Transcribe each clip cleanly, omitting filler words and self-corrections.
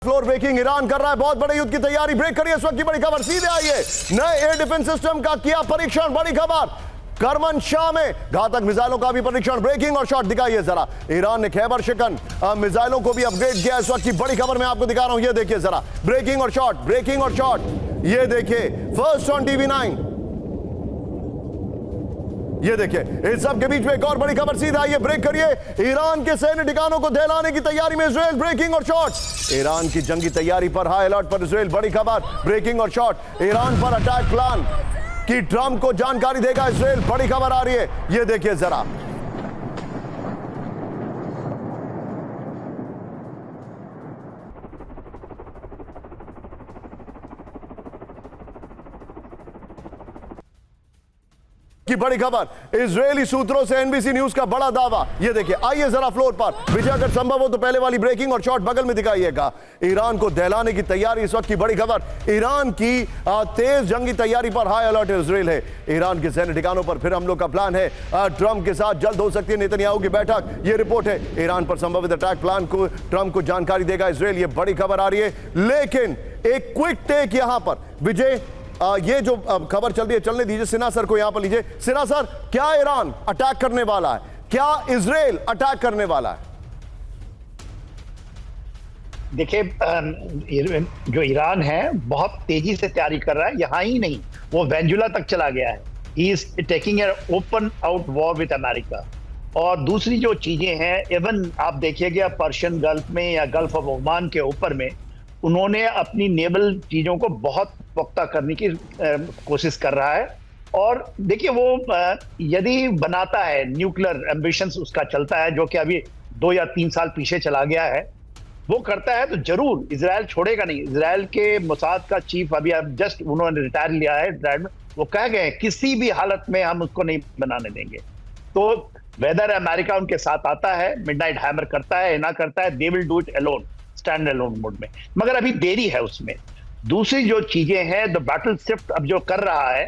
Floor breaking Iran कर रहा है बहुत बड़े युद्ध की तैयारी। ब्रेक करिए इस वक्त की बड़ी खबर सीधे आई है। नए एयर डिफेंस सिस्टम का किया परीक्षण, बड़ी खबर। करमनशाह में घातक मिसाइलों का भी परीक्षण। ब्रेकिंग और शॉट दिखाइए जरा। ईरान ने खैबर शिकन मिसाइलों को भी अपग्रेड किया। इस वक्त की बड़ी खबर मैं आपको दिखा रहा हूं, ये देखिए जरा। ब्रेकिंग और शॉट, ब्रेकिंग और शॉट, ये देखिए फर्स्ट ऑन TV9। ये देखिए इस सब के बीच में एक और बड़ी खबर सीधा आई है। ब्रेक करिए, ईरान के सैन्य ठिकानों को दहलाने की तैयारी में इजराइल। ब्रेकिंग और शॉट, ईरान की जंगी तैयारी पर हाई अलर्ट पर इजराइल। बड़ी खबर, ब्रेकिंग और शॉट, ईरान पर अटैक प्लान की ट्रंप को जानकारी देगा इजराइल। बड़ी खबर आ रही है, ये देखिए जरा। की बड़ी खबर, इजरायली सूत्रों से एनबीसी न्यूज का बड़ा दावा। ये देखिए, आइए जरा फ्लोर पर। विजय अगर संभव हो तो पहले वाली ब्रेकिंग और शॉट बगल में दिखाइएगा। ईरान को दहलाने की तैयारी इस वक्त की बड़ी खबर। ईरान की तेज जंगी तैयारी पर हाई अलर्ट इजराइल है। ईरान के सैन्य ठिकानों पर फिर हमलों का प्लान है। ट्रंप के साथ जल्द हो सकती है नेतन्याहू की बैठक, ये रिपोर्ट है। ईरान पर संभवित अटैक प्लान को ट्रंप को जानकारी देगा इजराइल, ये बड़ी खबर आ रही है। लेकिन एक क्विक टेक यहां पर विजय, ये जो खबर चल रही है चलने दीजिए। सिन्हा सर को यहां पर लीजिए। सिन्हा सर, क्या ईरान अटैक करने वाला है? क्या इजराइल अटैक करने वाला है? देखिए, जो ईरान है बहुत तेजी से तैयारी कर रहा है। यहां ही नहीं, वो वेनेजुला तक चला गया है। He is taking an open out war with America. और दूसरी जो चीजें हैं, इवन आप देखिएगा पर्शियन गल्फ में या गल्फ ऑफ ओमान के ऊपर में उन्होंने अपनी नेवल चीजों को बहुत पुख्ता करने की कोशिश कर रहा है। और देखिए, वो यदि बनाता है, न्यूक्लियर एम्बिशंस उसका चलता है, जो कि अभी 2 या 3 साल पीछे चला गया है, वो करता है तो जरूर इजराइल छोड़ेगा नहीं। इजराइल के मोसाद का चीफ अभी जस्ट उन्होंने रिटायर लिया है, रिटायरमेंट, वो कह गए किसी भी हालत में हम उसको नहीं बनाने देंगे। तो वेदर अमेरिका उनके साथ आता है, मिडनाइट हैमर करता है, ना करता है, they will do it alone, stand alone mode में। मगर अभी देरी है उसमें। दूसरी जो चीजें हैं, द बैटल शिफ्ट अब जो कर रहा है,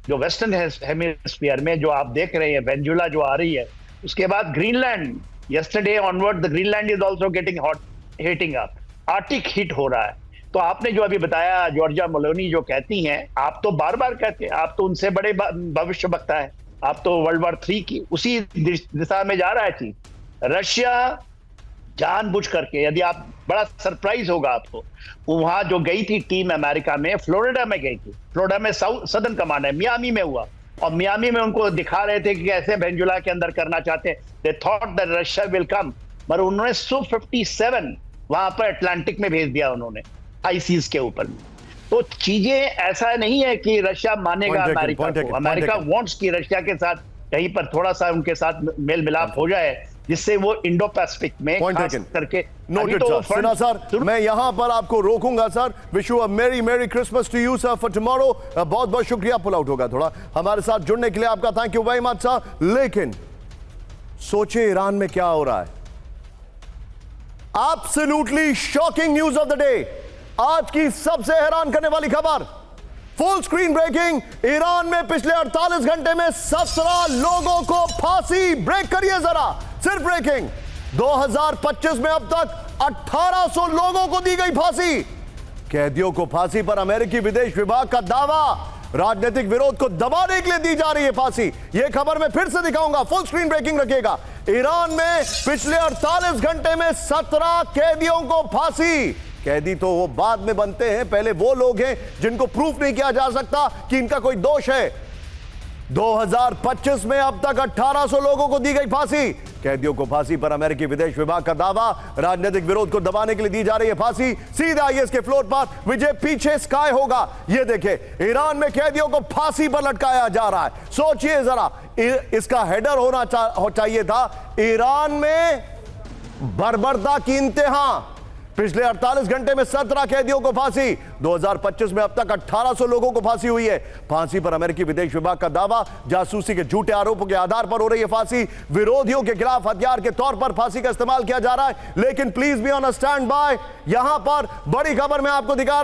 जो वेस्टर्न हेमिस्फीयर में जो आप देख रहे हैं, वेनेजुला जो आ रही है, उसके बाद Greenland, yesterday onward the Greenland is also getting hot, heating up, Arctic heat हो रहा है। तो आपने जो अभी बताया, जॉर्जिया मेलोनी जो कहती हैं, आप तो बार बार कहते हैं, आप तो उनसे बड़े भविष्य वक्ता है, आप तो वर्ल्ड वॉर 3 की उसी दिशा में जा रहा है चीज। रशिया जानबूझ करके, यदि आप, बड़ा सरप्राइज होगा आपको, वहां जो गई थी टीम अमेरिका में, फ्लोरिडा में गई थी। फ्लोरिडा में सदर्न कमांड है, मियामी में हुआ, और मियामी में उनको दिखा रहे थे कि कैसे वेनेजुला के अंदर करना चाहते हैं। They thought that Russia will come, मगर उन्होंने Su-57 वहां पर अटलांटिक में भेज दिया उन्होंने, हाई सीज के ऊपर। तो चीजें ऐसा नहीं है कि रशिया मानेगा अमेरिका को। अमेरिका वांट्स कि रशिया के साथ कहीं पर थोड़ा सा उनके साथ मेल मिलाप हो जाए, जिससे वो इंडो पैसिफिक में खास करके। Noted sir. सिन्हा सर, मैं यहां पर आपको रोकूंगा sir. Wish you a merry merry Christmas to you sir for tomorrow. बहुत बहुत शुक्रिया, पुल आउट होगा थोड़ा। हमारे साथ जुड़ने के लिए आपका thank you very much sir. लेकिन सोचिए ईरान में क्या हो रहा है। Absolutely shocking news of the day, आज की सबसे हैरान करने वाली खबर, फुल स्क्रीन ब्रेकिंग। ईरान में पिछले 48 घंटे में 17 लोगों को फांसी। ब्रेक करिए जरा, सिर्फ ब्रेकिंग। 2025 में अब तक 1800 लोगों को दी गई फांसी। कैदियों को फांसी पर अमेरिकी विदेश विभाग का दावा, राजनीतिक विरोध को दबाने के लिए दी जा रही है फांसी। यह खबर मैं फिर से दिखाऊंगा, फुल स्क्रीन ब्रेकिंग रखिएगा। ईरान में पिछले 48 घंटे में 17 कैदियों को फांसी। कैदी तो वो बाद में बनते हैं, पहले वो लोग हैं जिनको प्रूफ नहीं किया जा सकता कि इनका कोई दोष है। 2025 में अब तक 1800 लोगों को दी गई फांसी। कैदियों को फांसी पर अमेरिकी विदेश विभाग का दावा, राजनीतिक विरोध को दबाने के लिए दी जा रही है फांसी। सीधे आइए इसके फ्लोर पर। विजय, पीछे स्काई होगा, ये देखिए ईरान में कैदियों को फांसी पर लटकाया जा रहा है। सोचिए जरा, इसका हेडर होना चाहिए था, ईरान में बर्बरता की इंतहा। पिछले 48 घंटे में 17 कैदियों को फांसी। 2025 में अब तक 1800 लोगों को फांसी हुई है। फांसी पर अमेरिकी विदेश विभाग का दावा, जासूसी के झूठे आरोपों के आधार पर हो रही है फांसी। विरोधियों के खिलाफ हथियार के तौर पर फांसी का इस्तेमाल किया जा रहा है। लेकिन please be on a stand by, यहां पर बड़ी खबर मैं आपको दिखा रहा हूं।